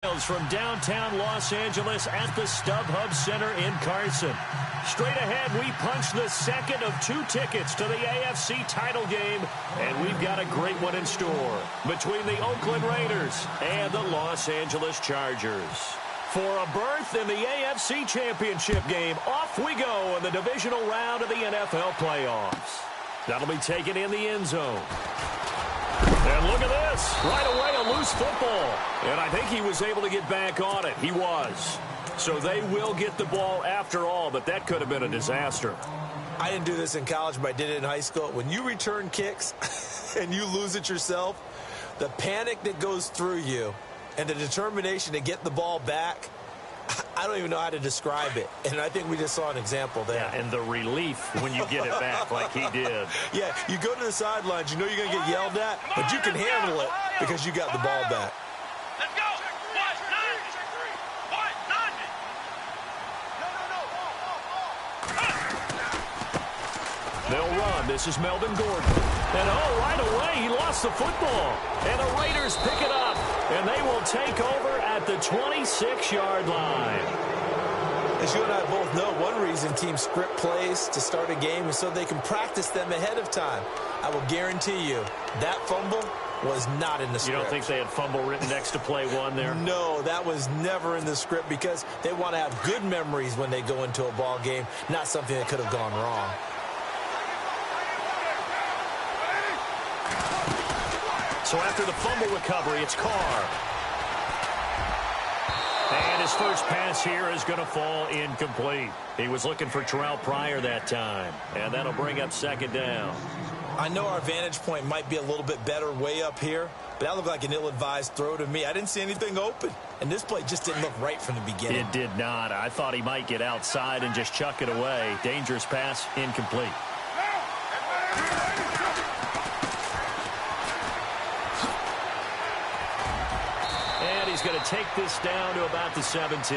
From downtown Los Angeles at the StubHub Center in Carson. Straight ahead, we punch the second of 2 tickets to the AFC title game, and we've got a great one in store between the Oakland Raiders and the Los Angeles Chargers. For a berth in the AFC Championship game, off we go in the divisional round of the NFL playoffs. That'll be taken in the end zone. And look at this. Right away, a loose football. And I think he was able to get back on it. He was. So they will get the ball after all, but that could have been a disaster. I didn't do this in college, but I did it in high school. When you return kicks and you lose it yourself, the panic that goes through you and the determination to get the ball back, I don't even know how to describe it. And I think we just saw an example there. Yeah, and the relief when you get it back like he did. Yeah, you go to the sidelines, you know you're going to get yelled at, but you can handle it because you got the ball back. Let's go. They'll run. This is Melvin Gordon. And, right away, he lost the football. And the Raiders pick it up. And they will take over at the 26-yard line. As you and I both know, one reason teams script plays to start a game is so they can practice them ahead of time. I will guarantee you that fumble was not in the script. You don't think they had fumble written next to play one there? No, that was never in the script because they want to have good memories when they go into a ball game, not something that could have gone wrong. So after the fumble recovery, it's Carr. And his first pass here is going to fall incomplete. He was looking for Terrell Pryor that time. And that'll bring up second down. I know our vantage point might be a little bit better way up here, but that looked like an ill-advised throw to me. I didn't see anything open. And this play just didn't look right from the beginning. It did not. I thought he might get outside and just chuck it away. Dangerous pass, incomplete. He's going to take this down to about the 17.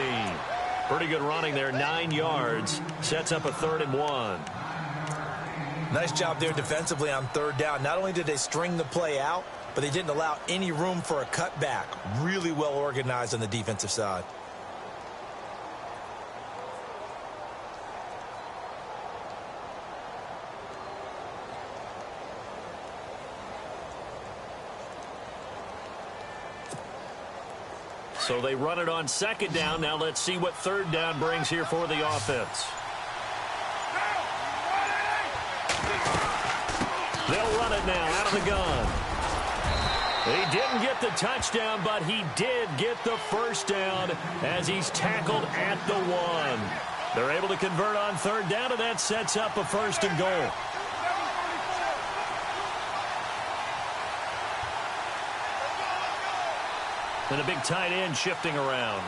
Pretty good running there, 9 yards. Sets up a 3rd and 1. Nice job there defensively on 3rd down. Not only did they string the play out, but they didn't allow any room for a cutback. Really well organized on the defensive side. So they run it on 2nd down. Now let's see what 3rd down brings here for the offense. They'll run it now out of the gun. He didn't get the touchdown, but he did get the 1st down as he's tackled at the 1. They're able to convert on 3rd down, and that sets up a 1st and goal. And a big tight end shifting around.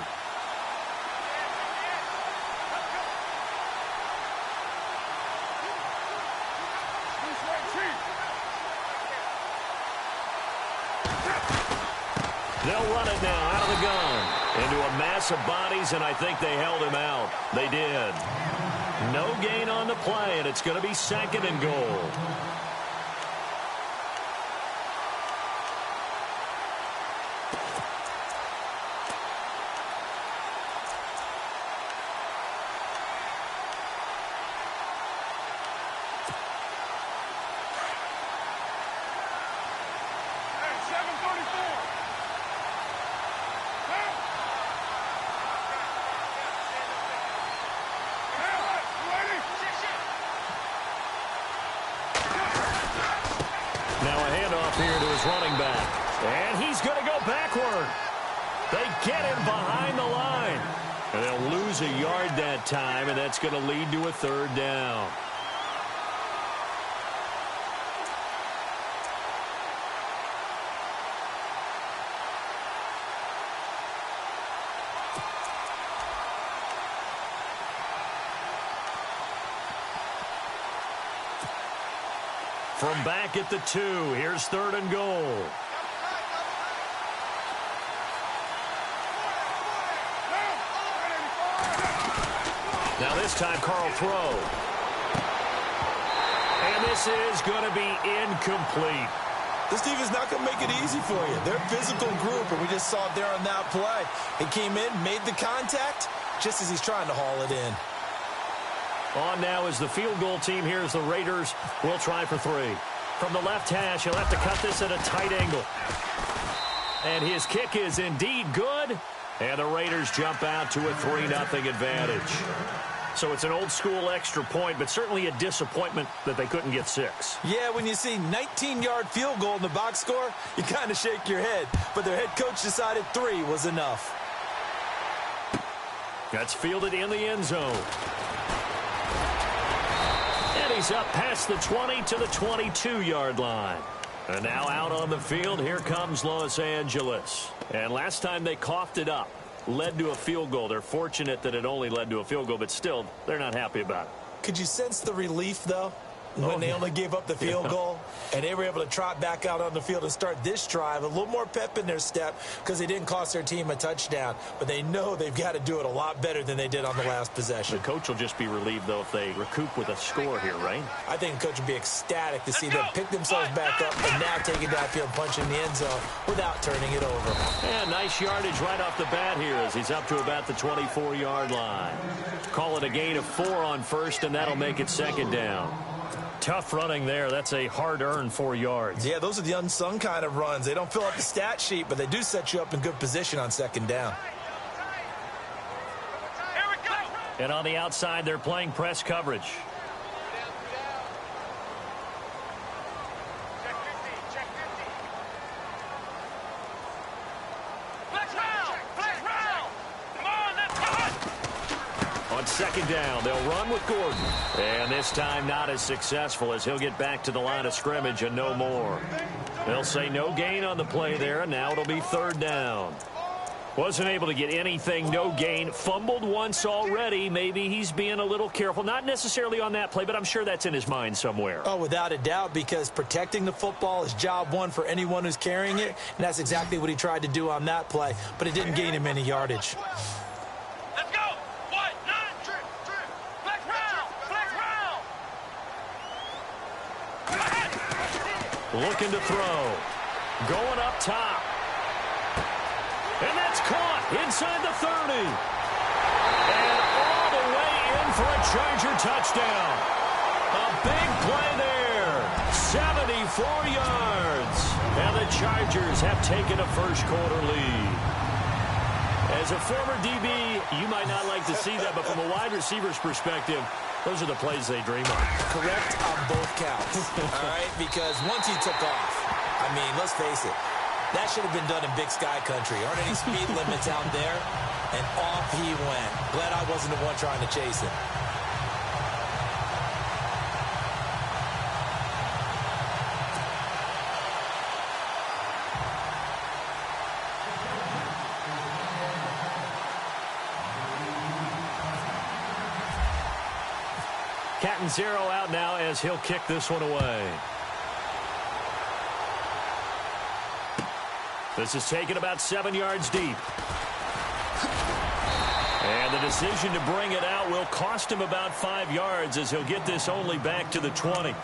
They'll run it now out of the gun into a mass of bodies, and I think they held him out. They did. No gain on the play, and it's going to be 2nd and goal. Running back, and he's going to go backward. They get him behind the line, and they'll lose a yard that time, and that's going to lead to a 3rd down. From back at the 2, here's 3rd and goal. Now this time, Carl throw. And this is going to be incomplete. This defense is not going to make it easy for you. They're a physical group, and we just saw it there on that play. He came in, made the contact, just as he's trying to haul it in. On now is the field goal team. Here's the Raiders. We'll try for 3. From the left hash, he'll have to cut this at a tight angle. And his kick is indeed good. And the Raiders jump out to a 3-0 advantage. So it's an old-school extra point, but certainly a disappointment that they couldn't get 6. Yeah, when you see 19-yard field goal in the box score, you kind of shake your head. But their head coach decided 3 was enough. That's fielded in the end zone. And he's up past the 20 to the 22-yard line. And now out on the field, here comes Los Angeles. And last time they coughed it up, led to a field goal. They're fortunate that it only led to a field goal, but still, they're not happy about it. Could you sense the relief, though, when they only gave up the field goal and they were able to trot back out on the field and start this drive? A little more pep in their step because they didn't cost their team a touchdown, but they know they've got to do it a lot better than they did on the last possession. The coach will just be relieved, though, if they recoup with a score here, right? I think the coach would be ecstatic to see them pick themselves back up and now take it downfield and punch in the end zone without turning it over. And nice yardage right off the bat here as he's up to about the 24-yard line. Call it a gain of 4 on first, and that'll make it 2nd down. Tough running there. That's a hard-earned 4 yards. Yeah, those are the unsung kind of runs. They don't fill up the stat sheet, but they do set you up in good position on 2nd down. And on the outside, they're playing press coverage. On 2nd down, they'll run with Gordon. And this time not as successful as he'll get back to the line of scrimmage and no more. They'll say no gain on the play there, and now it'll be 3rd down. Wasn't able to get anything, no gain. Fumbled once already. Maybe he's being a little careful. Not necessarily on that play, but I'm sure that's in his mind somewhere. Oh, without a doubt, because protecting the football is job 1 for anyone who's carrying it, and that's exactly what he tried to do on that play, but it didn't gain him any yardage. Looking to throw. Going up top. And that's caught inside the 30. And all the way in for a Charger touchdown. A big play there. 74 yards. And the Chargers have taken a first-quarter lead. As a former DB, you might not like to see that, but from a wide receiver's perspective, those are the plays they dream of. Correct on both counts, all right? Because once he took off, I mean, let's face it, that should have been done in Big Sky Country. Aren't any speed limits out there? And off he went. Glad I wasn't the one trying to chase him. Cat and 0 out now as he'll kick this one away. This is taken about 7 yards deep. And the decision to bring it out will cost him about 5 yards as he'll get this only back to the 20.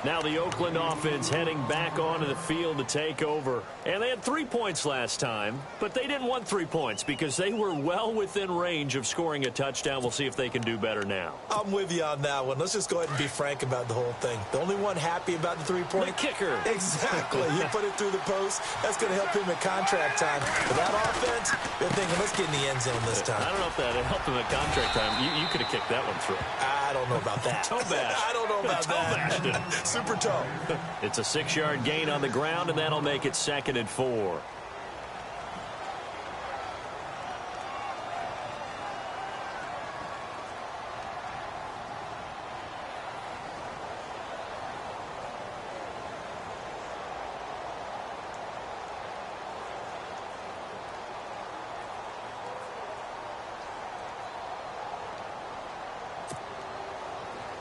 Now the Oakland offense heading back onto the field to take over. And they had 3 points last time, but they didn't want 3 points because they were well within range of scoring a touchdown. We'll see if they can do better now. I'm with you on that one. Let's just go ahead and be frank about the whole thing. The only one happy about the 3-point. The kicker. Exactly. You put it through the post. That's going to help him at contract time. For that offense, they're thinking, let's get in the end zone this time. I don't know if that helped him at contract time. You could have kicked that one through. I don't know about that. Toe bash. I don't know about that. Toe bashed. Super toe. It's a 6-yard gain on the ground, and that'll make it 2nd and 4.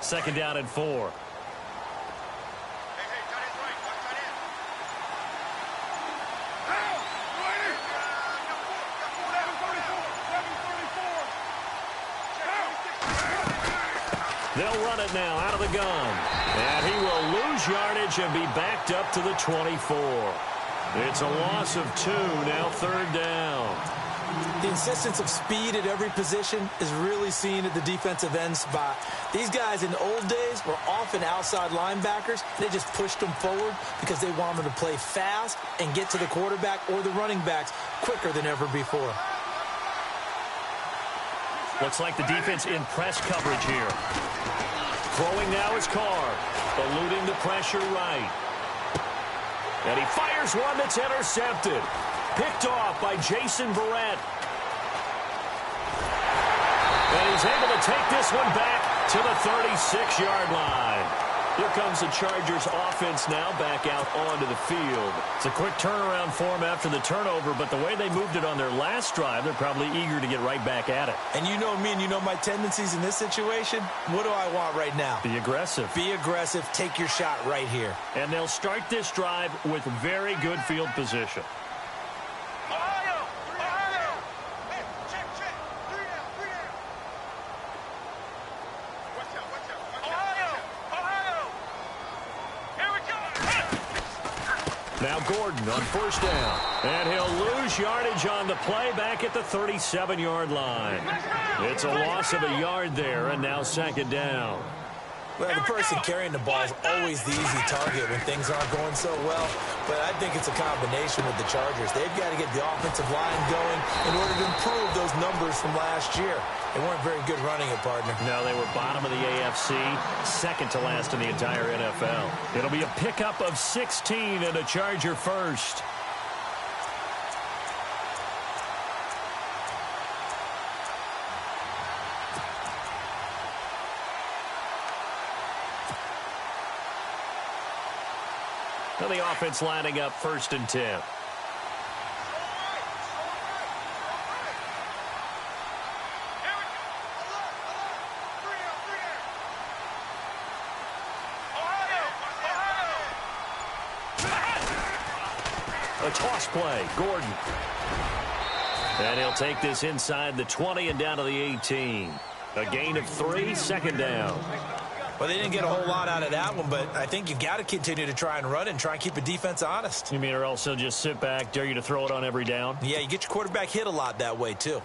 Second down and 4. They'll run it now out of the gun. And he will lose yardage and be backed up to the 24. It's a loss of 2, now third down. The insistence of speed at every position is really seen at the defensive end spot. These guys in the old days were often outside linebackers. They just pushed them forward because they wanted them to play fast and get to the quarterback or the running backs quicker than ever before. Looks like the defense in press coverage here. Throwing now is Carr, eluding the pressure right. And he fires one that's intercepted. Picked off by Jason Verrett. And he's able to take this one back to the 36-yard line. Here comes the Chargers offense now back out onto the field. It's a quick turnaround for them after the turnover, but the way they moved it on their last drive, they're probably eager to get right back at it. And you know me and you know my tendencies in this situation. What do I want right now? Be aggressive. Be aggressive. Take your shot right here. And they'll start this drive with very good field position. Now Gordon on first down. And he'll lose yardage on the play back at the 37-yard line. It's a loss of a yard there, and now second down. Well, the person carrying the ball is always the easy target when things aren't going so well. But I think it's a combination with the Chargers. They've got to get the offensive line going in order to improve those numbers from last year. They weren't very good running it, partner. No, they were bottom of the AFC, second to last in the entire NFL. It'll be a pickup of 16 and a Charger first. Now the offense lining up first and 10. A toss play, Gordon. And he'll take this inside the 20 and down to the 18. A gain of 3, second down. Well, they didn't get a whole lot out of that one, but I think you got to continue to try and run and try and keep a defense honest. You mean or else they'll just sit back, dare you to throw it on every down? Yeah, you get your quarterback hit a lot that way, too.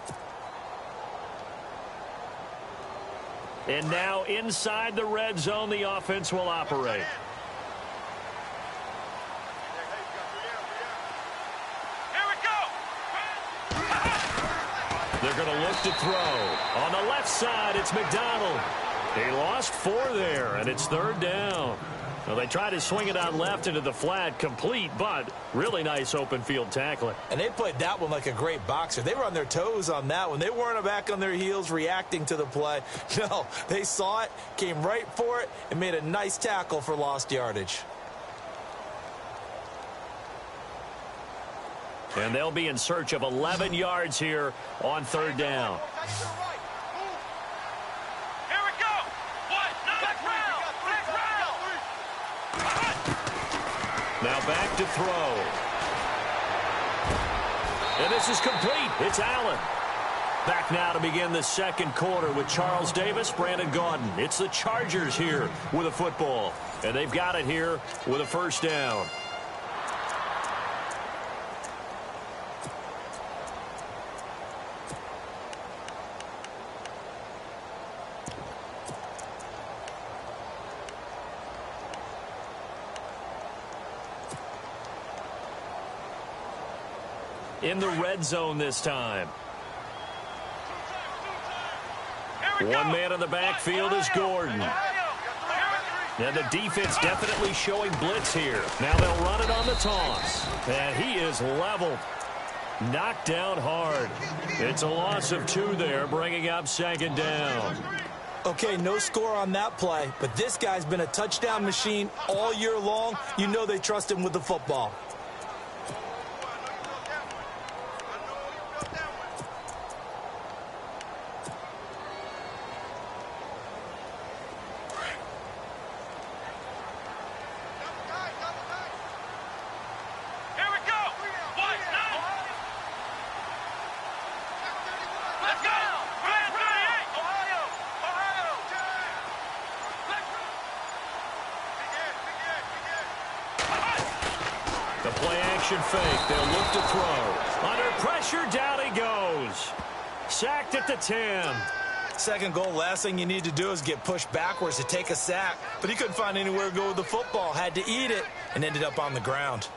And now inside the red zone, the offense will operate. They're going to look to throw. On the left side, it's McDonald. He lost 4 there, and it's third down. Well, they tried to swing it out left into the flat, complete, but really nice open field tackling. And they played that one like a great boxer. They were on their toes on that one. They weren't back on their heels reacting to the play. No, they saw it, came right for it, and made a nice tackle for lost yardage. And they'll be in search of 11 yards here on third down. Now back to throw. And this is complete. It's Allen. Back now to begin the second quarter with Charles Davis, Brandon Gaudin. It's the Chargers here with a football. And they've got it here with a first down. In the red zone this time. One man in the backfield is Gordon. And the defense definitely showing blitz here. Now they'll run it on the toss. And he is leveled. Knocked down hard. It's a loss of 2 there, bringing up second down. Okay, no score on that play, but this guy's been a touchdown machine all year long. You know they trust him with the football. play-action fake. They'll look to throw. Under pressure, down he goes. Sacked at the 10. Second goal, last thing you need to do is get pushed backwards to take a sack. But he couldn't find anywhere to go with the football. Had to eat it and ended up on the ground.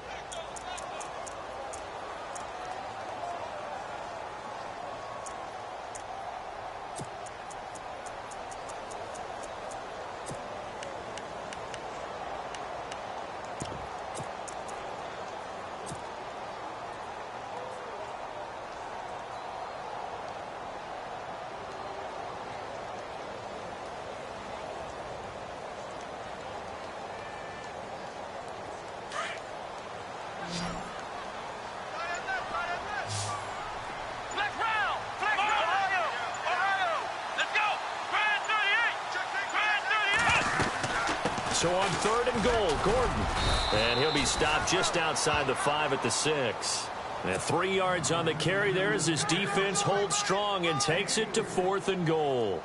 So on 3rd and goal, Gordon. And he'll be stopped just outside the 5 at the 6. And 3 yards on the carry there as his defense holds strong and takes it to 4th and goal.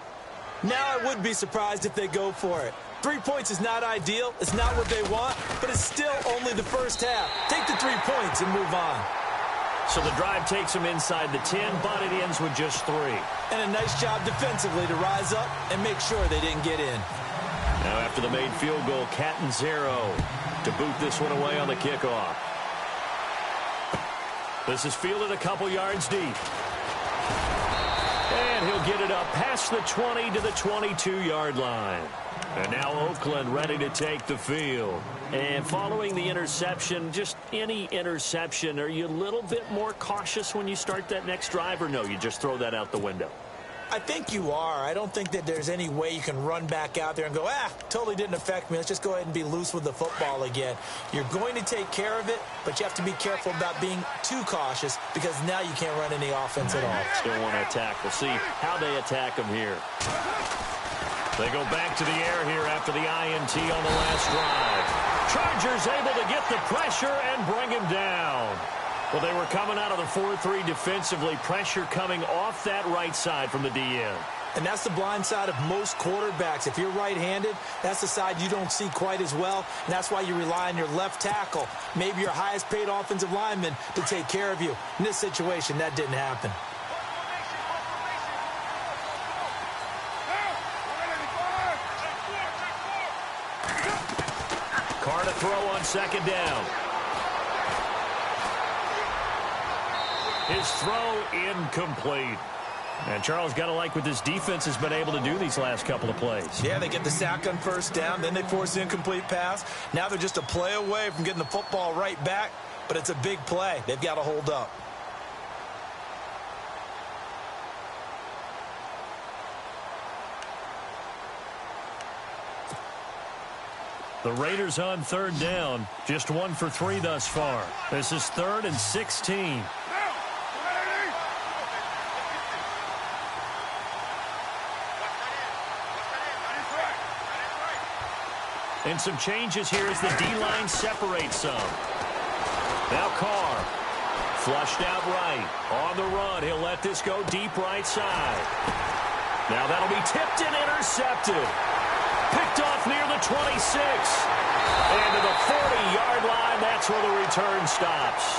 Now I would be surprised if they go for it. 3 points is not ideal. It's not what they want, but it's still only the first half. Take the 3 points and move on. So the drive takes him inside the 10, but it ends with just 3. And a nice job defensively to rise up and make sure they didn't get in. Now after the made field goal, Catanzaro to boot this one away on the kickoff. This is fielded a couple yards deep. And he'll get it up past the 20 to the 22-yard line. And now Oakland ready to take the field. And following the interception, just any interception, are you a little bit more cautious when you start that next drive, or no, you just throw that out the window? I think you are. I don't think that there's any way you can run back out there and go, totally didn't affect me. Let's just go ahead and be loose with the football again. You're going to take care of it, but you have to be careful about being too cautious because now you can't run any offense at all. Still want to attack. We'll see how they attack them here. They go back to the air here after the INT on the last drive. Chargers able to get the pressure and bring him down. Well, they were coming out of the 4-3 defensively. Pressure coming off that right side from the DN. And that's the blind side of most quarterbacks. If you're right-handed, that's the side you don't see quite as well. And that's why you rely on your left tackle, maybe your highest-paid offensive lineman, to take care of you. In this situation, that didn't happen. Carr to throw on 2nd down. His throw incomplete. And Charles, got to like what this defense has been able to do these last couple of plays. Yeah, they get the sack on 1st down, then they force the incomplete pass. Now they're just a play away from getting the football right back, but it's a big play. They've got to hold up. The Raiders on 3rd down, just 1 for 3 thus far. This is 3rd and 16. And some changes here as the D-line separates some. Now Carr, flushed out right. On the run, he'll let this go deep right side. Now that'll be tipped and intercepted. Picked off near the 26. And to the 40-yard line, that's where the return stops.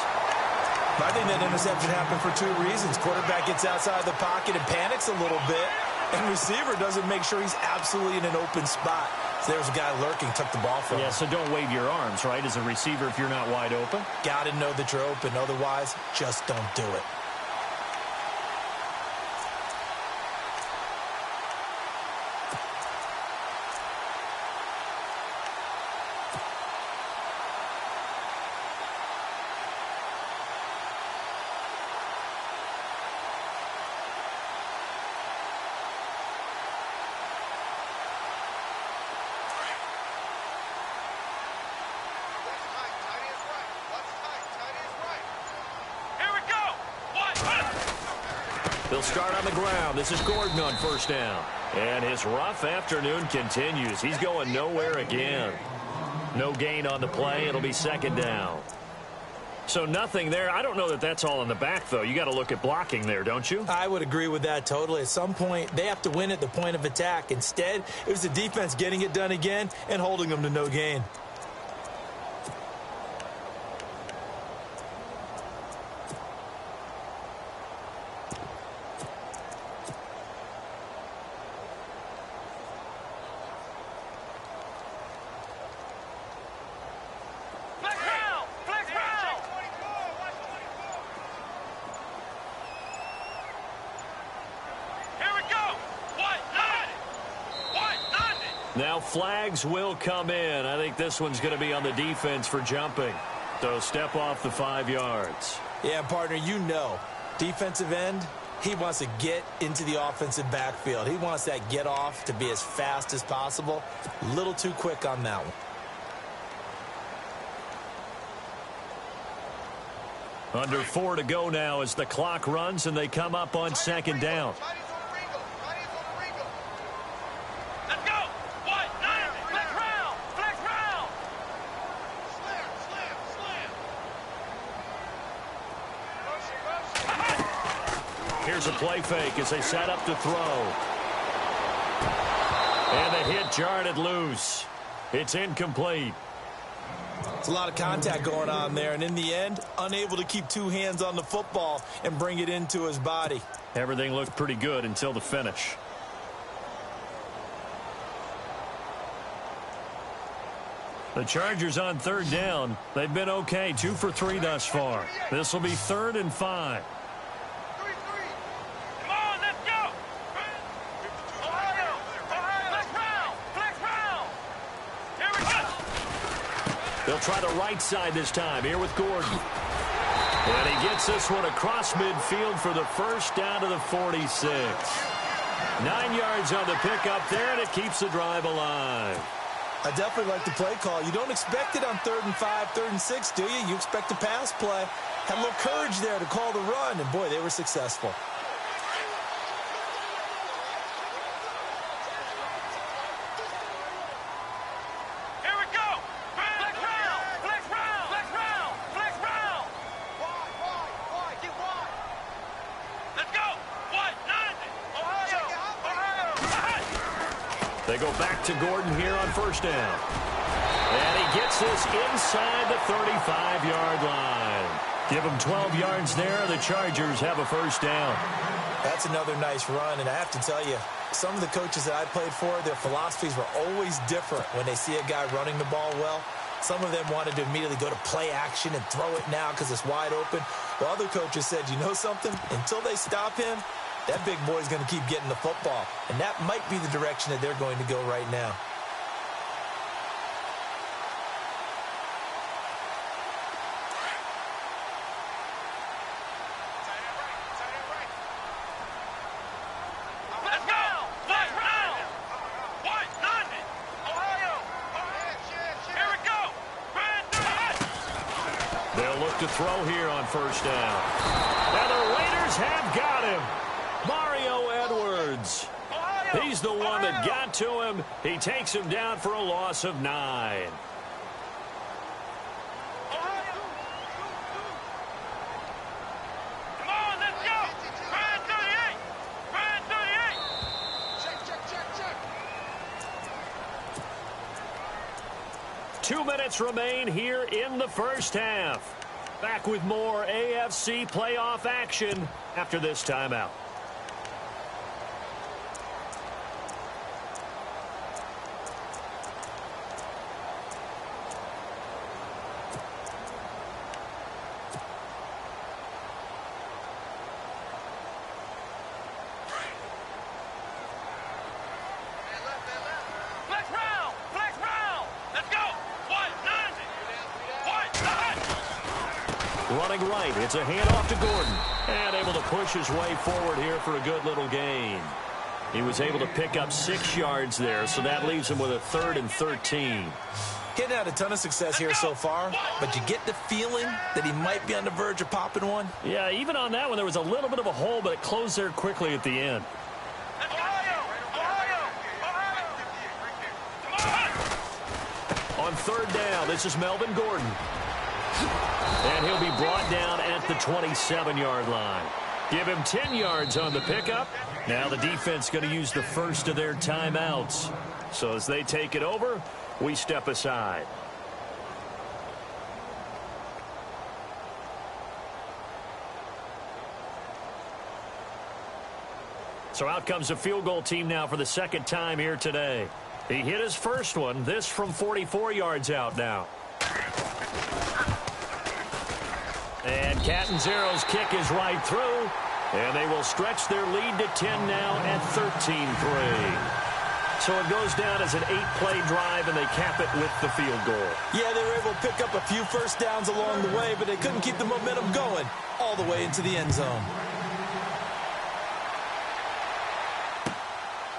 I think that interception happened for 2 reasons. Quarterback gets outside the pocket and panics a little bit. And receiver doesn't make sure he's absolutely in an open spot. So there's a guy lurking, took the ball from him. Yeah, so don't wave your arms, right, as a receiver if you're not wide open. Got to know that you're open. Otherwise, just don't do it. They'll start on the ground. This is Gordon on 1st down. And his rough afternoon continues. He's going nowhere again. No gain on the play. It'll be 2nd down. So nothing there. I don't know that that's all in the back, though. You got to look at blocking there, don't you? I would agree with that totally. At some point, they have to win at the point of attack. Instead, it was the defense getting it done again and holding them to no gain. Now flags will come in. I think this one's going to be on the defense for jumping. So step off the 5 yards. Yeah, partner, you know, defensive end, he wants to get into the offensive backfield. He wants that get off to be as fast as possible. A little too quick on that one. Under 4 to go now as the clock runs and they come up on second down. Here's a play fake as they set up to throw. And the hit jarred it loose. It's incomplete. It's a lot of contact going on there, and in the end, unable to keep 2 hands on the football and bring it into his body. Everything looked pretty good until the finish. The Chargers on third down. They've been okay, 2 for 3 thus far. This will be 3rd and 5. They'll try the right side this time, here with Gordon. And he gets this one across midfield for the first down to the 46. 9 yards on the pickup there, and it keeps the drive alive. I definitely like the play call. You don't expect it on 3rd and 5, 3rd and 6, do you? You expect a pass play. Had a little courage there to call the run, and boy, they were successful. They go back to Gordon here on first down. And he gets this inside the 35-yard line. Give him 12 yards there. The Chargers have a first down. That's another nice run, and I have to tell you, some of the coaches that I played for, their philosophies were always different when they see a guy running the ball well. Some of them wanted to immediately go to play action and throw it now because it's wide open. While other coaches said, you know something? Until they stop him, that big boy's going to keep getting the football. And that might be the direction that they're going to go right now. They'll look to throw here on first down. And the Raiders have got him. Mario Edwards. He's the one that got to him. He takes him down for a loss of 9. Come on, let's go. Brand 38. Brand 38. 2 minutes remain here in the first half. Back with more AFC playoff action after this timeout. Running right, it's a handoff to Gordon. And able to push his way forward here for a good little gain. He was able to pick up 6 yards there, so that leaves him with a 3rd and 13. Getting had a ton of success here so far, but you get the feeling that he might be on the verge of popping one. Yeah, even on that one, there was a little bit of a hole, but it closed there quickly at the end. On third down, this is Melvin Gordon. And he'll be brought down at the 27-yard line. Give him 10 yards on the pickup. Now the defense going to use the first of their timeouts. So as they take it over, we step aside. So out comes the field goal team now for the second time here today. He hit his first one, this from 44 yards out now. And Catanzaro's kick is right through. And they will stretch their lead to 10 now at 13-3. So it goes down as an 8-play drive, and they cap it with the field goal. Yeah, they were able to pick up a few first downs along the way, but they couldn't keep the momentum going all the way into the end zone.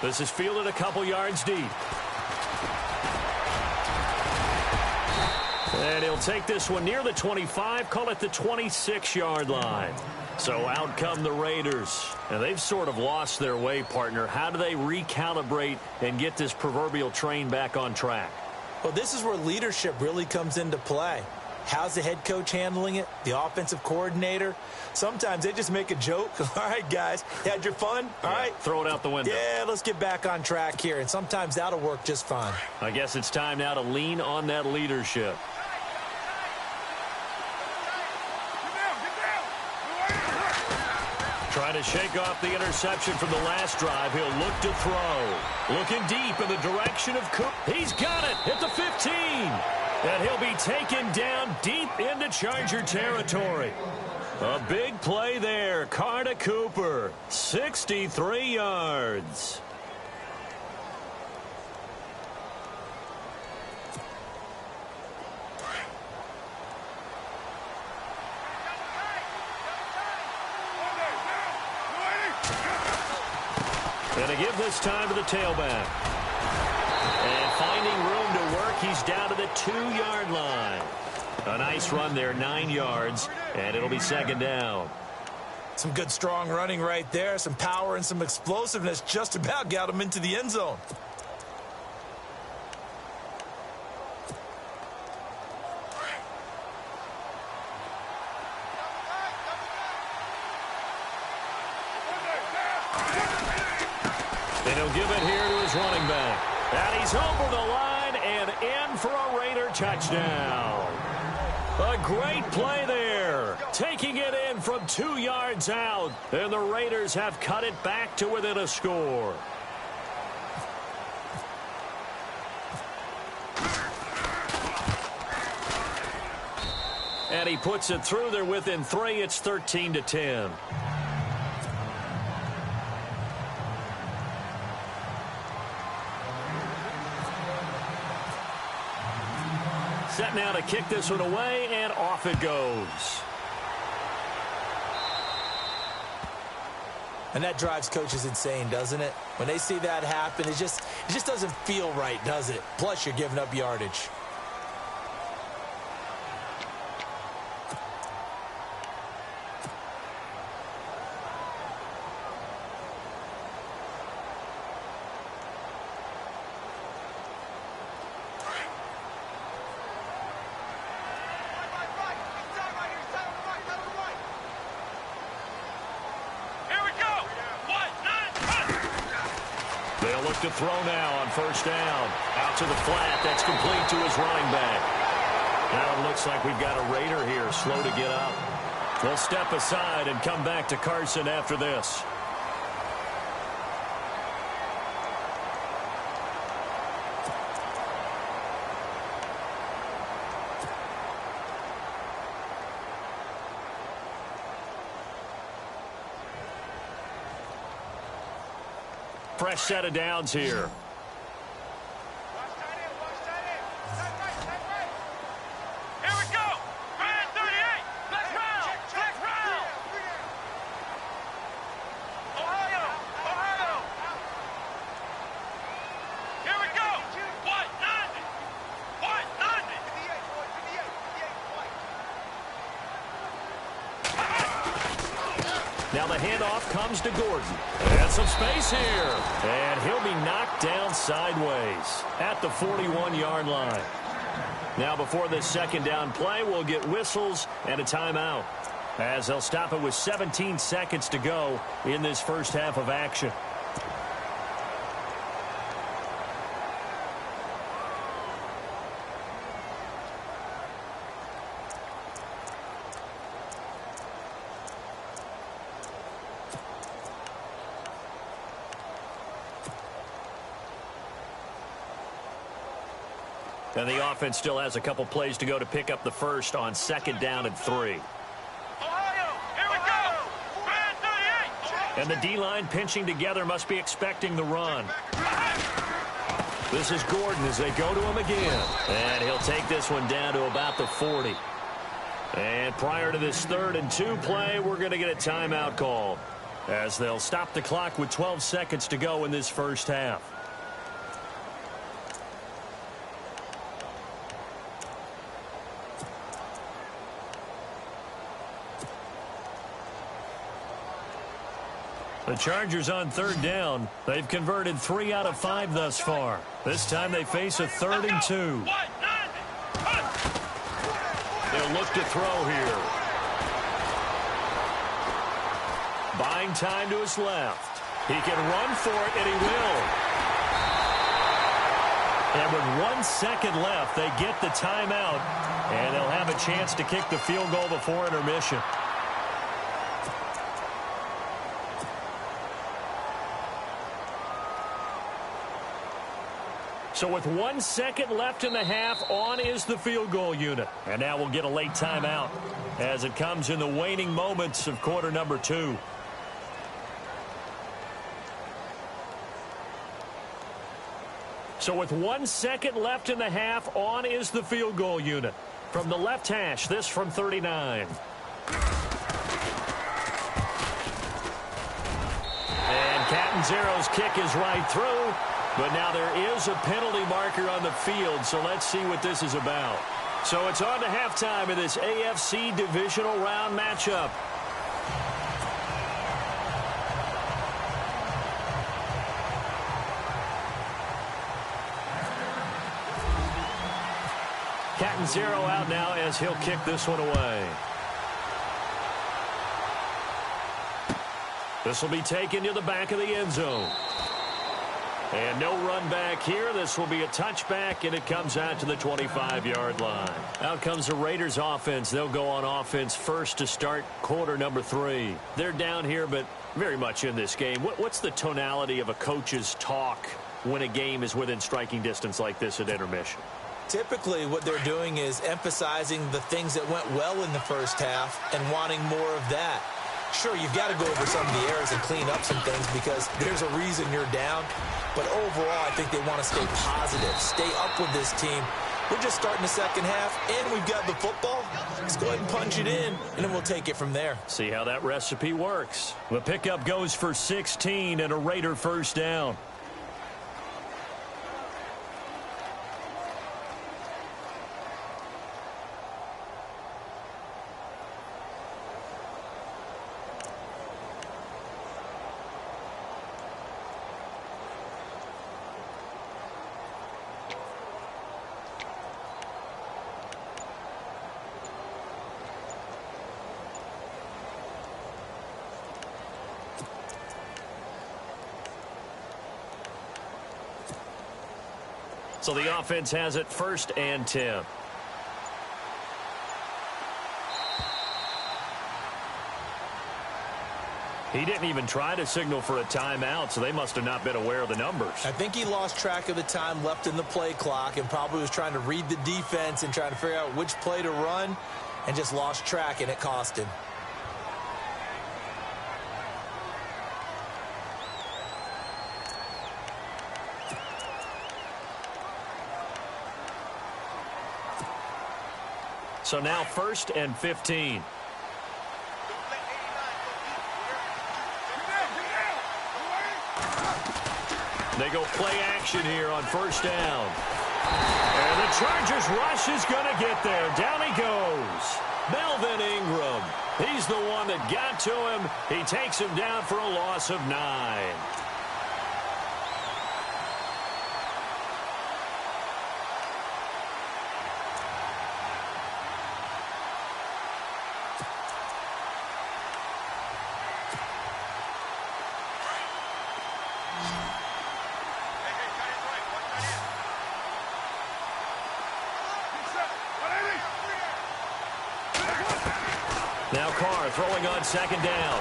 This is fielded a couple yards deep. And he'll take this one near the 25, call it the 26-yard line. So out come the Raiders. And they've sort of lost their way, partner. How do they recalibrate and get this proverbial train back on track? Well, this is where leadership really comes into play. How's the head coach handling it? The offensive coordinator? Sometimes they just make a joke. All right, guys, had your fun? All right. Throw it out the window. Yeah, let's get back on track here. And sometimes that'll work just fine. I guess it's time now to lean on that leadership. Trying to shake off the interception from the last drive. He'll look to throw. Looking deep in the direction of Cook. He's got it at the 15. And he'll be taken down deep into Charger territory. A big play there. Carter Cooper, 63 yards. And a give this time to the tailback. And finding room to work, he's down to the 2-yard line. A nice run there, 9 yards, and it'll be second down. Some good, strong running right there. Some power and some explosiveness just about got him into the end zone. And he'll give it here to his running back. And he's over the line and in for a Raider touchdown. A great play there. Taking it in from 2 yards out. And the Raiders have cut it back to within a score. And he puts it through. They're within 3. It's 13-10. Set now to kick this one away, and off it goes. And that drives coaches insane, doesn't it? When they see that happen, it just doesn't feel right, does it? Plus, you're giving up yardage. They'll look to throw now on first down. Out to the flat. That's complete to his running back. Now it looks like we've got a Raider here slow to get up. They'll step aside and come back to Carson after this. Fresh set of downs here. Here we go. Brand 38. Let's round. Let's round. Ohio. Ohio. Here we go. What? Nothing. What? Nothing. Now the handoff comes to Gordon. And some space here. And he'll be knocked down sideways at the 41-yard line. Now before this second down play, we'll get whistles and a timeout, as they'll stop it with 17 seconds to go in this first half of action. And the offense still has a couple plays to go to pick up the first on second down and 3. Ohio. Here we go. Brand 38. And the D-line pinching together must be expecting the run. This is Gordon as they go to him again. And he'll take this one down to about the 40. And prior to this 3rd and 2 play, we're going to get a timeout call as they'll stop the clock with 12 seconds to go in this first half. The Chargers on 3rd down. They've converted 3 out of 5 thus far. This time they face a 3rd and 2. They'll look to throw here. Buying time to his left. He can run for it, and he will. And with 1 second left, they get the timeout, and they'll have a chance to kick the field goal before intermission. So with 1 second left in the half, on is the field goal unit. And now we'll get a late timeout as it comes in the waning moments of quarter number 2. So with 1 second left in the half, on is the field goal unit. From the left hash, this from 39. And Catanzaro's kick is right through. But now there is a penalty marker on the field, so let's see what this is about. So it's on to halftime in this AFC divisional round matchup. Catanzaro out now as he'll kick this one away. This will be taken to the back of the end zone. And no run back here. This will be a touchback, and it comes out to the 25-yard line. Out comes the Raiders offense. They'll go on offense first to start quarter number 3. They're down here, but very much in this game. What's the tonality of a coach's talk when a game is within striking distance like this at intermission? Typically, what they're doing is emphasizing the things that went well in the first half and wanting more of that. Sure, you've got to go over some of the errors and clean up some things because there's a reason you're down. But overall, I think they want to stay positive, stay up with this team. We're just starting the second half, and we've got the football. Let's go ahead and punch it in, and then we'll take it from there. See how that recipe works. The pickup goes for 16 and a Raider first down. So the offense has it 1st and 10. He didn't even try to signal for a timeout, so they must have not been aware of the numbers. I think he lost track of the time left in the play clock and probably was trying to read the defense and trying to figure out which play to run and just lost track, and it cost him. So now 1st and 15. They go play action here on 1st down. And the Chargers rush is going to get there. Down he goes. Melvin Ingram. He's the one that got to him. He takes him down for a loss of 9. Now Carr throwing on 2nd down.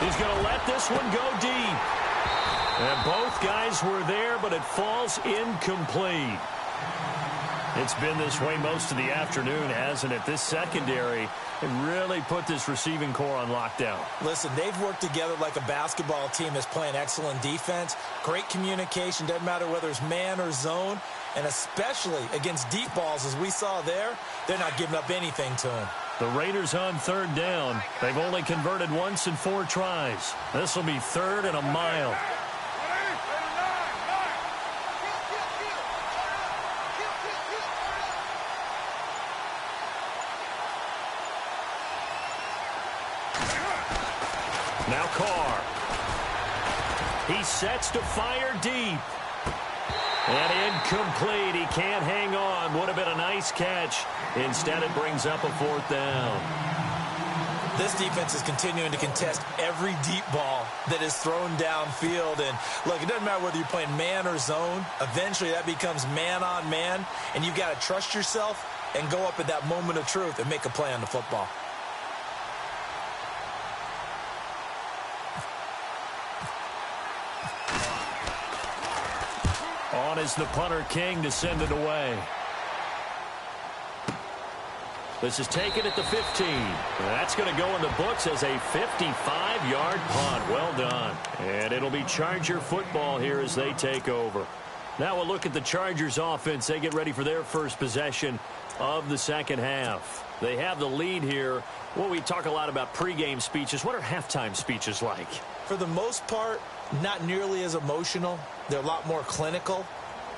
He's going to let this one go deep. And both guys were there, but it falls incomplete. It's been this way most of the afternoon, hasn't it? This secondary really put this receiving core on lockdown. Listen, they've worked together like a basketball team that's playing excellent defense. Great communication. Doesn't matter whether it's man or zone. And especially against deep balls, as we saw there, they're not giving up anything to them. The Raiders on third down. They've only converted once in 4 tries. This will be 3rd and a mile. Now Carr. He sets to fire deep. And incomplete. He can't hang on. Would have been a nice catch. Instead, it brings up a 4th down. This defense is continuing to contest every deep ball that is thrown downfield. And, look, it doesn't matter whether you're playing man or zone. Eventually, that becomes man-on-man. And you've got to trust yourself and go up at that moment of truth and make a play on the football. On is the punter, King, to send it away. This is taken at the 15. That's going to go in the books as a 55-yard punt. Well done. And it'll be Charger football here as they take over. Now we'll look at the Chargers offense. They get ready for their first possession of the second half. They have the lead here. Well, we talk a lot about pregame speeches. What are halftime speeches like? For the most part, not nearly as emotional. They're a lot more clinical.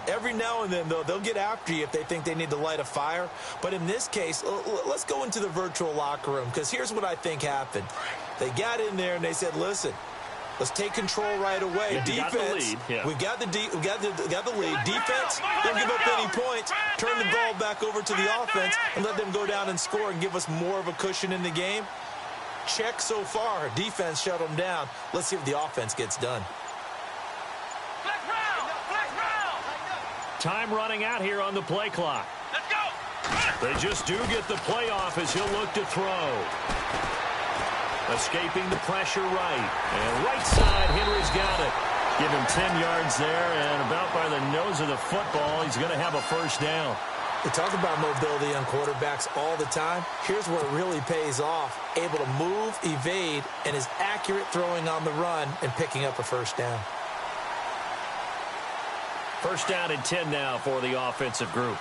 Every now and then, though, they'll get after you if they think they need to light a fire. But in this case, let's go into the virtual locker room, because here's what I think happened. They got in there and they said, listen, let's take control right away. Yeah, defense, we've got the lead. Defense, don't give up any points. Turn the ball back over to the offense and let them go down and score and give us more of a cushion in the game. Check so far. Defense shut them down. Let's see if the offense gets done. Time running out here on the play clock. Let's go. They just do get the play off as he'll look to throw. Escaping the pressure right. And right side, Henry's got it. Give him 10 yards there, and about by the nose of the football, he's going to have a first down. We talk about mobility on quarterbacks all the time. Here's where it really pays off. Able to move, evade, and is accurate throwing on the run and picking up a first down. First down and 10 now for the offensive group.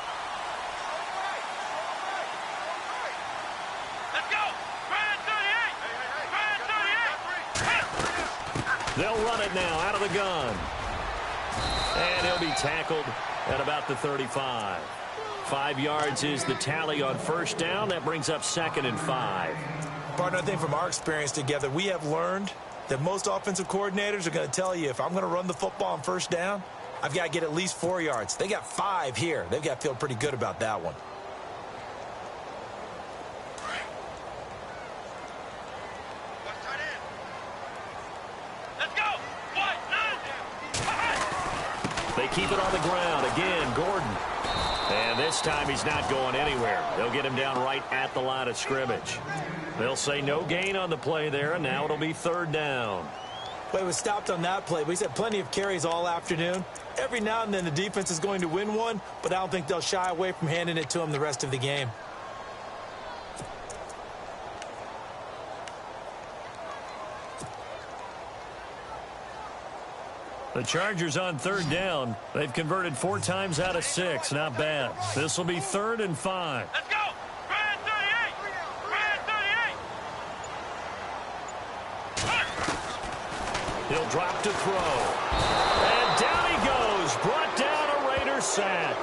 Let's go. Grand 38. They'll run it now out of the gun. And he'll be tackled at about the 35. 5 yards is the tally on first down. That brings up 2nd and 5. Partner, I think from our experience together, we have learned that most offensive coordinators are going to tell you, if I'm going to run the football on first down, I've got to get at least 4 yards. They got 5 here. They've got to feel pretty good about that one. Let's go. They keep it on the ground. Again, Gordon. And this time he's not going anywhere. They'll get him down right at the line of scrimmage. They'll say no gain on the play there, and now it'll be 3rd down. Well, it was stopped on that play. We had plenty of carries all afternoon. Every now and then the defense is going to win one, but I don't think they'll shy away from handing it to them the rest of the game. The Chargers on 3rd down. They've converted 4 times out of 6. Not bad. This will be 3rd and 5. Let's go. Grand 38. Grand 38. He'll drop to throw. And down he goes. Brought down a Raider sack.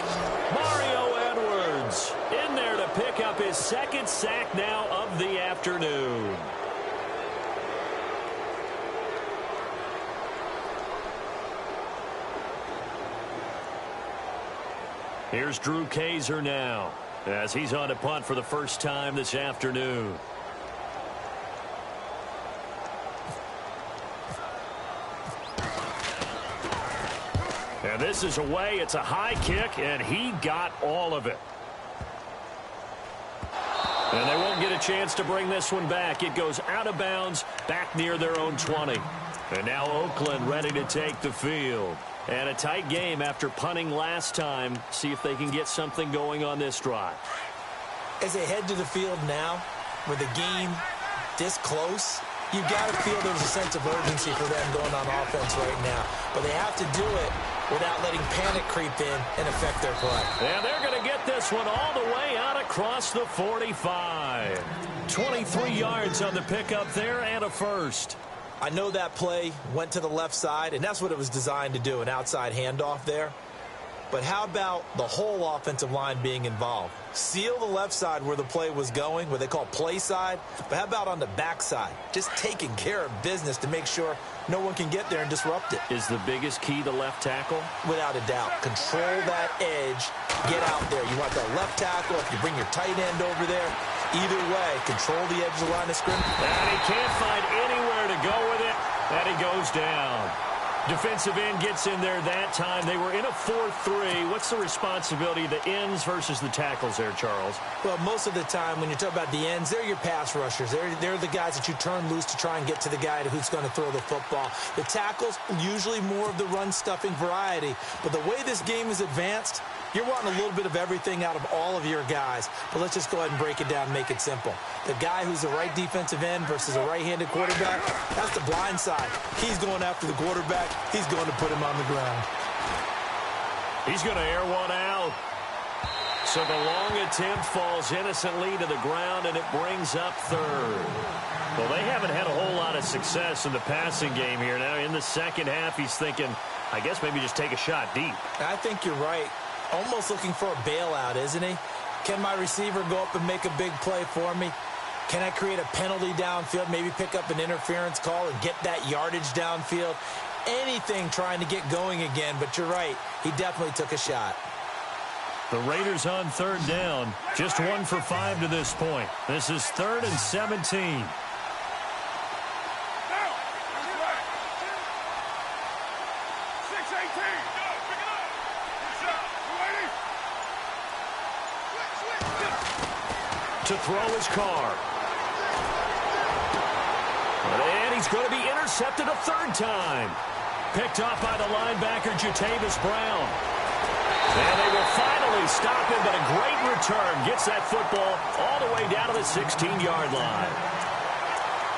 Mario Edwards in there to pick up his 2nd sack now of the afternoon. Here's Drew Kaiser now as he's on to punt for the first time this afternoon. And this is away. It's a high kick, and he got all of it. And they won't get a chance to bring this one back. It goes out of bounds back near their own 20. And now Oakland ready to take the field. And a tight game after punting last time. See if they can get something going on this drive. As they head to the field now, with the game this close, you've got to feel there's a sense of urgency for them going on offense right now. But they have to do it without letting panic creep in and affect their play. And they're going to get this one all the way out across the 45. 23 yards on the pickup there and a first. I know that play went to the left side, and that's what it was designed to do, an outside handoff there. But how about the whole offensive line being involved? Seal the left side where the play was going, what they call play side. But how about on the back side? Just taking care of business to make sure no one can get there and disrupt it. Is the biggest key the left tackle? Without a doubt. Control that edge. Get out there. You want that left tackle. If you bring your tight end over there, either way, control the edge of the line of scrimmage. And he can't find anywhere to go with it. And he goes down. Defensive end gets in there that time. They were in a 4-3. What's the responsibility of the ends versus the tackles there, Charles? Well, most of the time when you talk about the ends, they're your pass rushers. They're the guys that you turn loose to try and get to the guy who's going to throw the football. The tackles, usually more of the run-stuffing variety. But the way this game is advanced, you're wanting a little bit of everything out of all of your guys. But let's just go ahead and break it down and make it simple. The guy who's the right defensive end versus a right-handed quarterback, that's the blind side. He's going after the quarterback. He's going to put him on the ground. He's going to air one out. So the long attempt falls innocently to the ground, and it brings up third. Well, they haven't had a whole lot of success in the passing game here. Now, in the second half, he's thinking, I guess maybe just take a shot deep. I think you're right. Almost looking for a bailout, isn't he? Can my receiver go up and make a big play for me? Can I create a penalty downfield, maybe pick up an interference call and get that yardage downfield? Anything trying to get going again, but you're right. He definitely took a shot. The Raiders on third down. Just 1 for 5 to this point. This is 3rd and 17. To throw his car. And he's going to be intercepted a third time. Picked off by the linebacker, Jatavis Brown. And they will finally stop him, but a great return. Gets that football all the way down to the 16-yard line.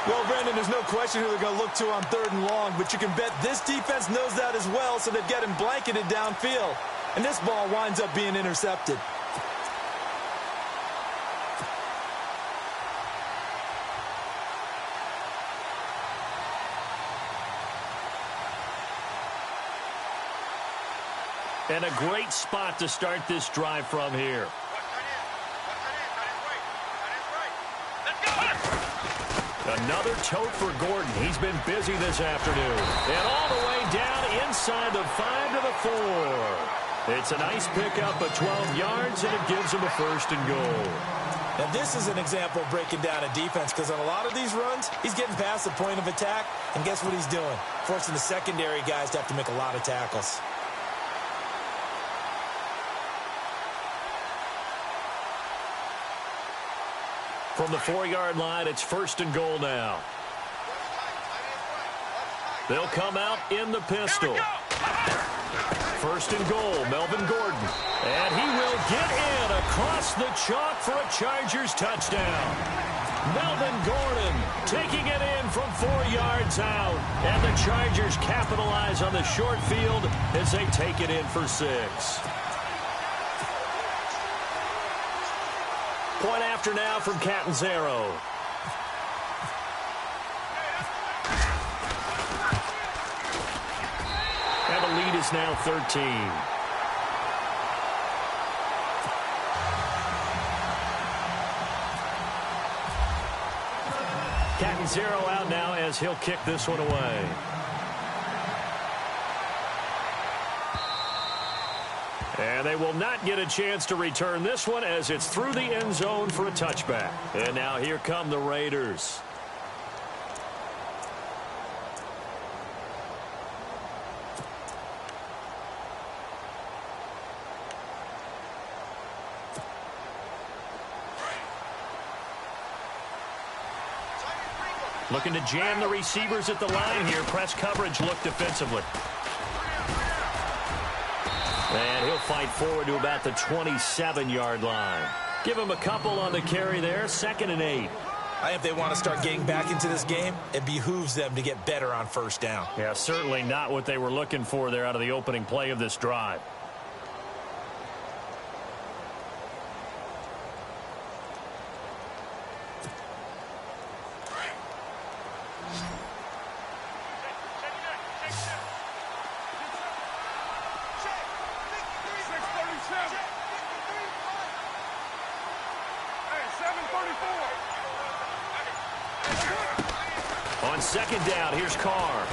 Well, Brandon, there's no question who they're going to look to on 3rd and long, but you can bet this defense knows that as well, so they've got him blanketed downfield. And this ball winds up being intercepted. And a great spot to start this drive from here. Another tote for Gordon. He's been busy this afternoon. And all the way down inside the 5 to the 4. It's a nice pickup of 12 yards, and it gives him a 1st and goal. Now, this is an example of breaking down a defense, because on a lot of these runs, he's getting past the point of attack, and guess what he's doing? Forcing the secondary guys to have to make a lot of tackles. From the 4-yard line, it's 1st and goal now. They'll come out in the pistol. 1st and goal, Melvin Gordon. And he will get in across the chalk for a Chargers touchdown. Melvin Gordon taking it in from 4 yards out. And the Chargers capitalize on the short field as they take it in for 6. Point after now from Catanzaro. And the lead is now 13. Catanzaro out now as he'll kick this one away. And they will not get a chance to return this one as it's through the end zone for a touchback. And now here come the Raiders. Looking to jam the receivers at the line here. Press coverage look defensively. And he'll fight forward to about the 27-yard line. Give him a couple on the carry there. 2nd and 8. I think if they want to start getting back into this game, it behooves them to get better on first down. Yeah, certainly not what they were looking for there out of the opening play of this drive. On 2nd down, here's Carr.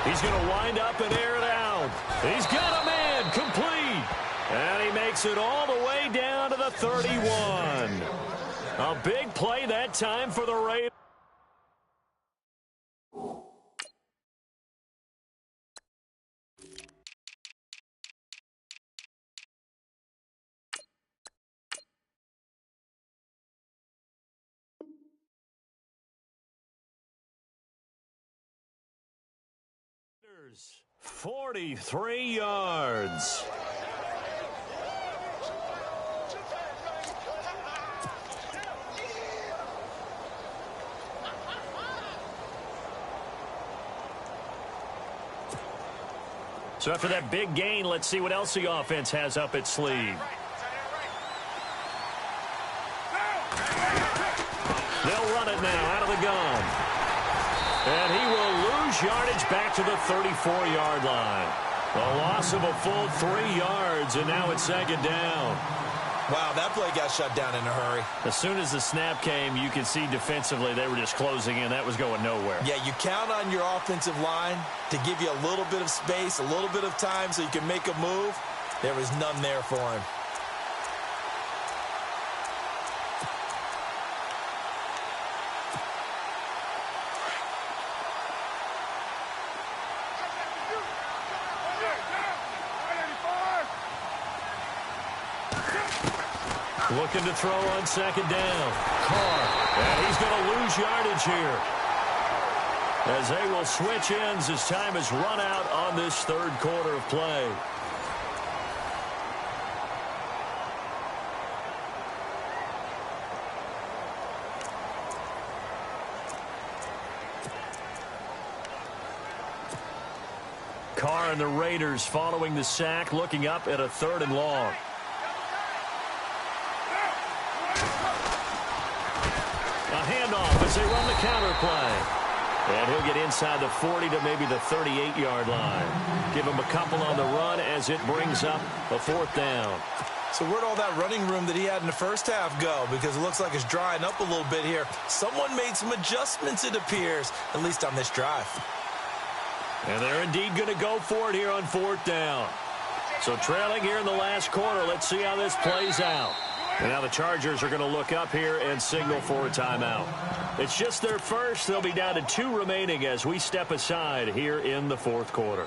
He's going to wind up and air it out. He's got a man complete. And he makes it all the way down to the 31. A big play that time for the Raiders. Raiders, 43 yards. So after that big gain, let's see what else the offense has up its sleeve. They'll run it now out of the gun. And he will lose yardage back to the 34-yard line. A loss of a full 3 yards, and now it's 2nd down. Wow, that play got shut down in a hurry. As soon as the snap came, you could see defensively they were just closing in. That was going nowhere. Yeah, you count on your offensive line to give you a little bit of space, a little bit of time so you can make a move. There was none there for him. Looking to throw on 2nd down. Carr. And he's going to lose yardage here, as they will switch ends as time is run out on this 3rd quarter of play. Carr and the Raiders following the sack, looking up at a 3rd and long. Handoff as they run the counter play. And he'll get inside the 40 to maybe the 38-yard line. Give him a couple on the run as it brings up a 4th down. So where'd all that running room that he had in the first half go? Because it looks like it's drying up a little bit here. Someone made some adjustments, it appears, at least on this drive. And they're indeed going to go for it here on 4th down. So trailing here in the last quarter. Let's see how this plays out. And now the Chargers are going to look up here and signal for a timeout. It's just their first. They'll be down to 2 remaining as we step aside here in the 4th quarter.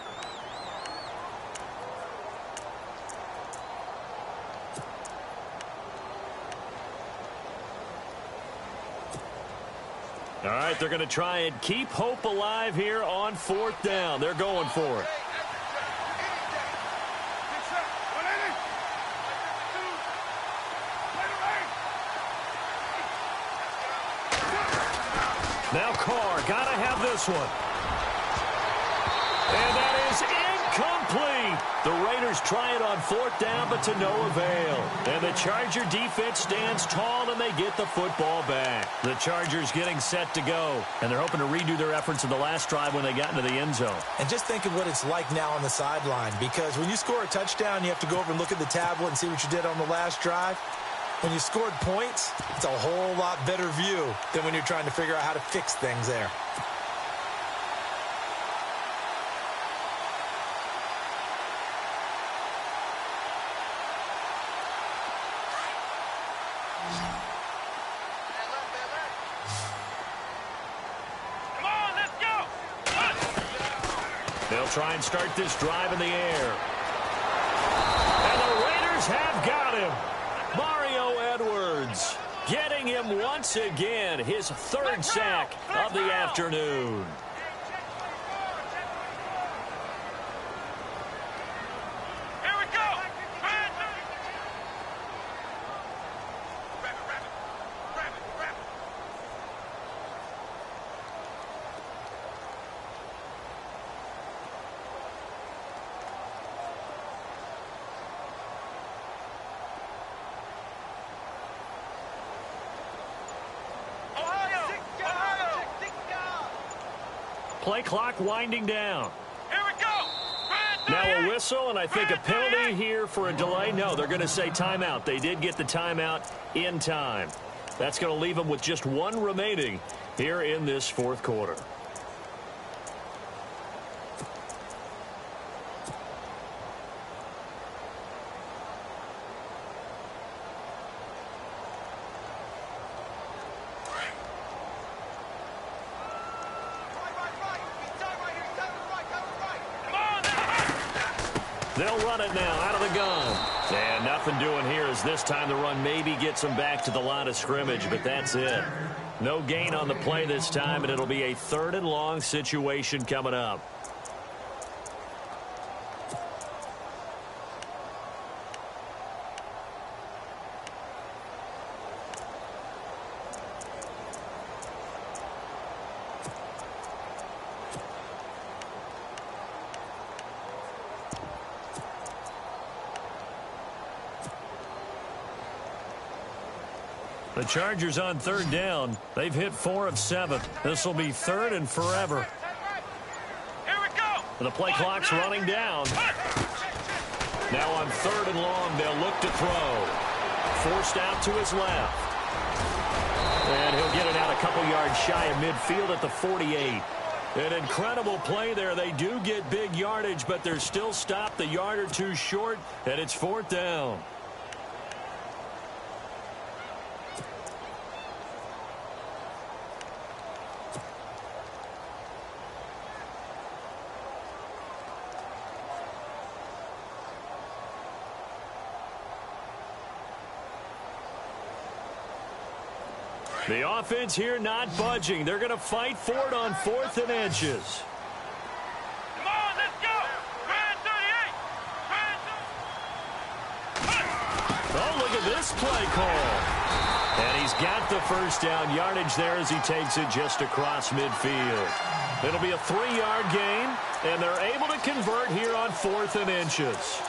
All right, they're going to try and keep hope alive here on 4th down. They're going for it. Now Carr, got to have this one. And that is incomplete. The Raiders try it on 4th down, but to no avail. And the Charger defense stands tall, and they get the football back. The Chargers getting set to go, and they're hoping to redo their efforts in the last drive when they got into the end zone. And just think of what it's like now on the sideline, because when you score a touchdown, you have to go over and look at the tablet and see what you did on the last drive. When you scored points, it's a whole lot better view than when you're trying to figure out how to fix things there. Come on, let's go! They'll try and start this drive in the air. And the Raiders have got him. Mario Edwards Getting him once again, his third sack of the afternoon. Here we go. Play clock winding down. Here we go. Now a whistle, and I think a penalty here for a delay. No, they're going to say timeout. They did get the timeout in time. That's going to leave them with just one remaining here in this fourth quarter. They'll run it now out of the gun. And nothing doing here as this time the run maybe gets them back to the line of scrimmage, but that's it. No gain on the play this time, and it'll be a 3rd and long situation coming up. The Chargers on 3rd down. They've hit 4 of 7. This will be 3rd and forever. Here we go. The play clock's running down. Now on 3rd and long, they'll look to throw. Forced out to his left. And he'll get it out a couple yards shy of midfield at the 48. An incredible play there. They do get big yardage, but they're still stopped a yard or two short, and it's 4th down. The offense here not budging. They're going to fight for it on 4th and inches. Come on, let's go. Red 38. Oh, look at this play call. And he's got the first down yardage there as he takes it just across midfield. It'll be a 3-yard gain, and they're able to convert here on 4th and inches.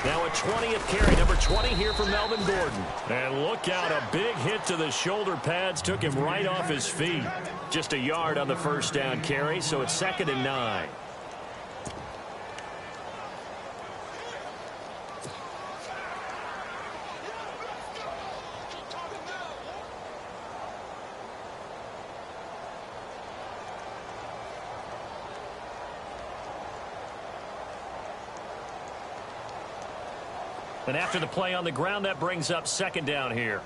Now a 20th carry, number 20 here for Melvin Gordon. And look out, a big hit to the shoulder pads took him right off his feet. Just a yard on the first down carry, so it's 2nd and 9. And after the play on the ground, that brings up 2nd down here.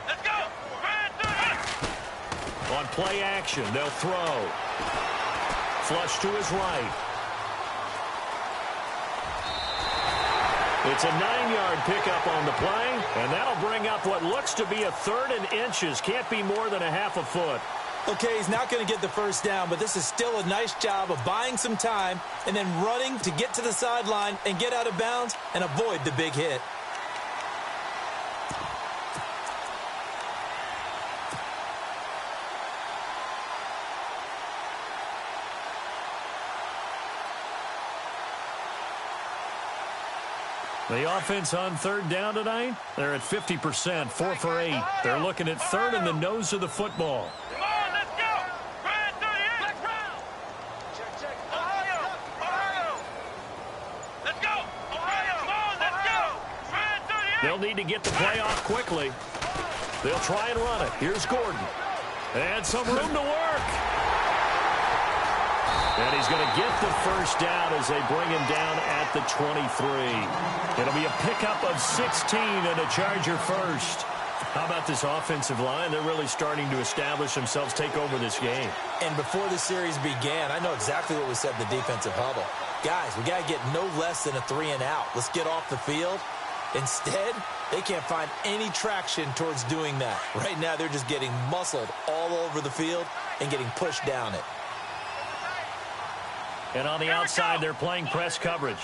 Let's go. On play action, they'll throw. Flush to his right. It's a 9-yard pickup on the play, and that'll bring up what looks to be a 3rd and inches. Can't be more than a half a foot. Okay, he's not going to get the first down, but this is still a nice job of buying some time and then running to get to the sideline and get out of bounds and avoid the big hit. The offense on third down tonight, they're at 50%, 4 for 8. They're looking at third in the nose of the football. Come on, let's go. Brand 38. Black round. Check. Ohio. Let's go. Ohio. Come on, let's go. Brand 38. They'll need to get the play off quickly. They'll try and run it. Here's Gordon. And some room to work. And he's going to get the first down as they bring him down at the 23. It'll be a pickup of 16 and a Charger first. How about this offensive line? They're really starting to establish themselves, take over this game. And before the series began, I know exactly what we said in the defensive huddle. Guys, we got to get no less than a 3 and out. Let's get off the field. Instead, they can't find any traction towards doing that. Right now, they're just getting muscled all over the field and getting pushed down it. And on the outside, they're playing press coverage.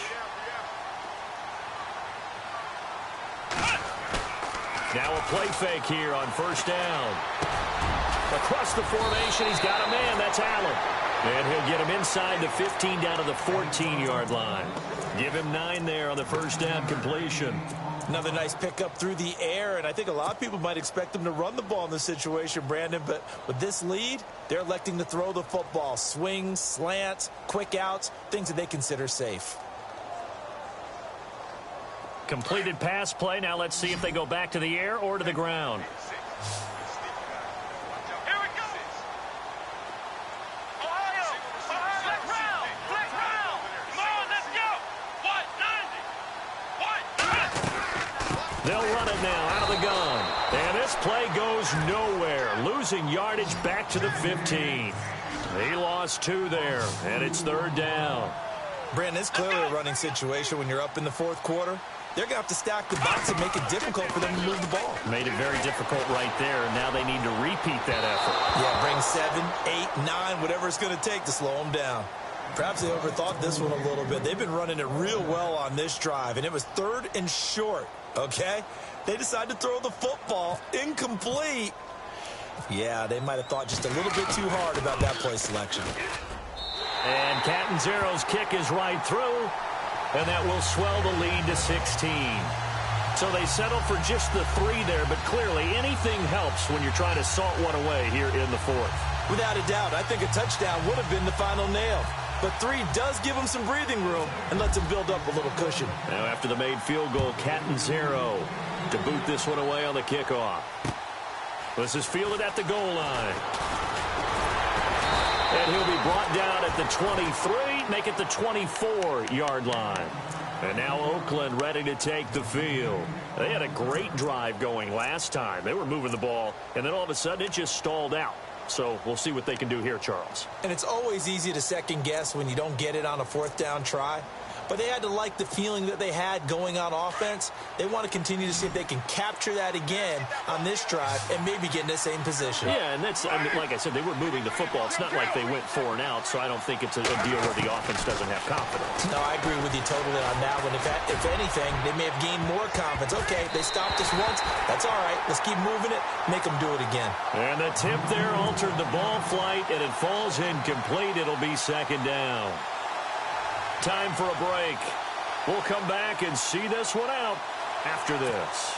Now a play fake here on first down. Across the formation, he's got a man. That's Allen. And he'll get him inside the 15 down to the 14-yard line. Give him 9 there on the first down completion. Another nice pickup through the air, and I think a lot of people might expect them to run the ball in this situation, Brandon, but with this lead, they're electing to throw the football. Swings, slants, quick outs, things that they consider safe. Completed pass play. Now let's see if they go back to the air or to the ground. Here we go. Ohio. Black round. Come on, let's go. 190. They'll run it now out of the gun. And this play goes nowhere. Losing yardage back to the 15. He lost 2 there, and it's third down. Brandon, it's clearly a running situation when you're up in the fourth quarter. They're going to have to stack the box and make it difficult for them to move the ball. Made it very difficult right there, and now they need to repeat that effort. Yeah, bring 7, 8, 9, whatever it's going to take to slow them down. Perhaps they overthought this one a little bit. They've been running it real well on this drive, and it was 3rd and short, okay? They decided to throw the football incomplete. Yeah, they might have thought just a little bit too hard about that play selection. And Catanzaro's kick is right through, and that will swell the lead to 16. So they settle for just the 3 there, but clearly anything helps when you're trying to salt one away here in the fourth. Without a doubt, I think a touchdown would have been the final nail. But 3 does give them some breathing room and lets them build up a little cushion. Now after the made field goal, Catanzaro to boot this one away on the kickoff. This is fielded at the goal line. And he'll be brought down at the 23, make it the 24-yard line. And now Oakland ready to take the field. They had a great drive going last time. They were moving the ball, and then all of a sudden it just stalled out. So we'll see what they can do here, Charles. And it's always easy to second guess when you don't get it on a 4th down try. But they had to like the feeling that they had going on offense. They want to continue to see if they can capture that again on this drive and maybe get in the same position. Yeah, and that's, I mean, like I said, they were moving the football. It's not like they went 4 and out, so I don't think it's a deal where the offense doesn't have confidence. No, I agree with you totally on that one. If anything, they may have gained more confidence. Okay, they stopped us once. That's all right. Let's keep moving it. Make them do it again. And the tip there altered the ball flight, and it falls incomplete. It'll be 2nd down. Time for a break. We'll come back and see this one out after this.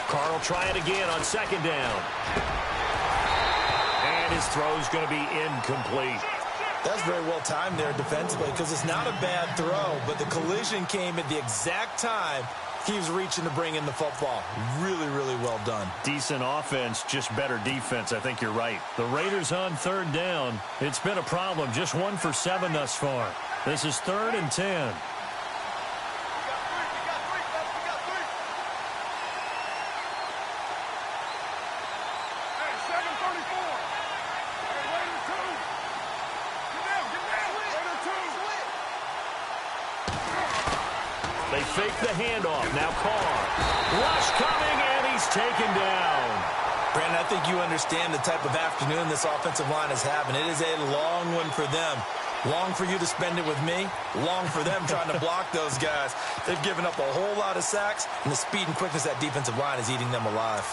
Carl try it again on 2nd down. And his throw's going to be incomplete. That's very well timed there defensively because it's not a bad throw, but the collision came at the exact time he was reaching to bring in the football. Really, really well done. Decent offense, just better defense. I think you're right. The Raiders on 3rd down. It's been a problem. Just 1 for 7 thus far. This is 3rd and 10. They fake the handoff. Now Carr. Rush coming, and he's taken down. Brandon, I think you understand the type of afternoon this offensive line is having. It is a long one for them. Long for you to spend it with me. Long for them trying to block those guys. They've given up a whole lot of sacks, and the speed and quickness of that defensive line is eating them alive.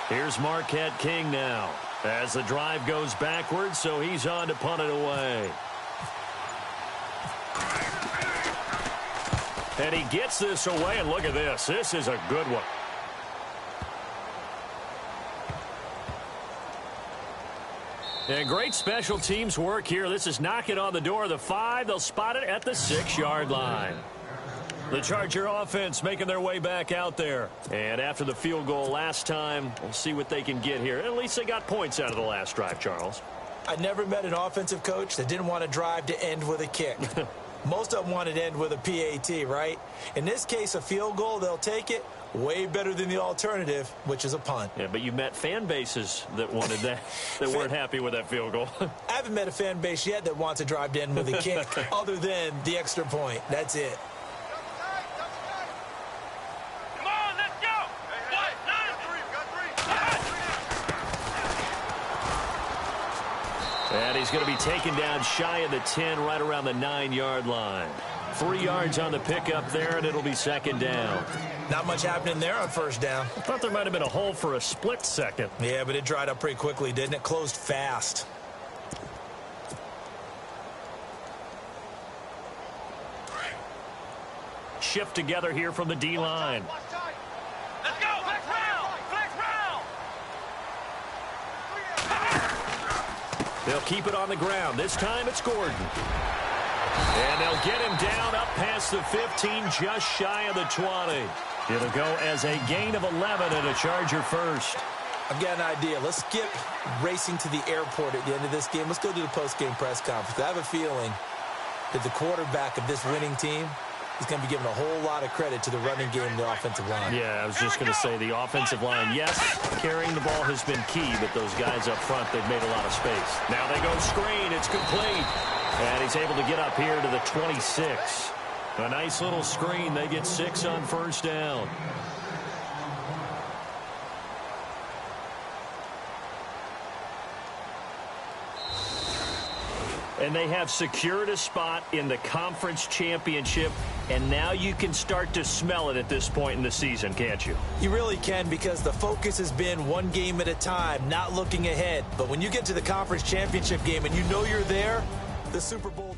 Here's Marquette King now as the drive goes backwards, so he's on to punt it away. And he gets this away, and look at this. This is a good one. And great special teams work here. This is knocking on the door of the 5. They'll spot it at the 6-yard line. The Charger offense making their way back out there. And after the field goal last time, we'll see what they can get here. At least they got points out of the last drive, Charles. I never met an offensive coach that didn't want to drive to end with a kick. Most of them wanted to end with a PAT, right? In this case, a field goal, they'll take it. Way better than the alternative, which is a punt. Yeah, but you met fan bases that wanted that, that weren't happy with that field goal. I haven't met a fan base yet that wants to drive to end with a kick other than the extra point. That's it. And he's going to be taken down shy of the 10, right around the 9-yard line. 3 yards on the pickup there, and it'll be second down. Not much happening there on first down. I thought there might have been a hole for a split second. Yeah, but it dried up pretty quickly, didn't it? Closed fast. Shift together here from the D-line. Let's go! Flex round! Flex round! They'll keep it on the ground. This time it's Gordon. And they'll get him down up past the 15, just shy of the 20. It'll go as a gain of 11 and a Charger first. I've got an idea. Let's skip racing to the airport at the end of this game. Let's go do the post-game press conference. I have a feeling that the quarterback of this winning team is going to be given a whole lot of credit to the running game and the offensive line. Yeah, I was just going to say the offensive line, yes, carrying the ball has been key, but those guys up front, they've made a lot of space. Now they go screen. It's complete. And he's able to get up here to the 26. A nice little screen. They get 6 on first down. And they have secured a spot in the conference championship, and now you can start to smell it at this point in the season, can't you? You really can, because the focus has been one game at a time, not looking ahead. But when you get to the conference championship game and you know you're there, the Super Bowl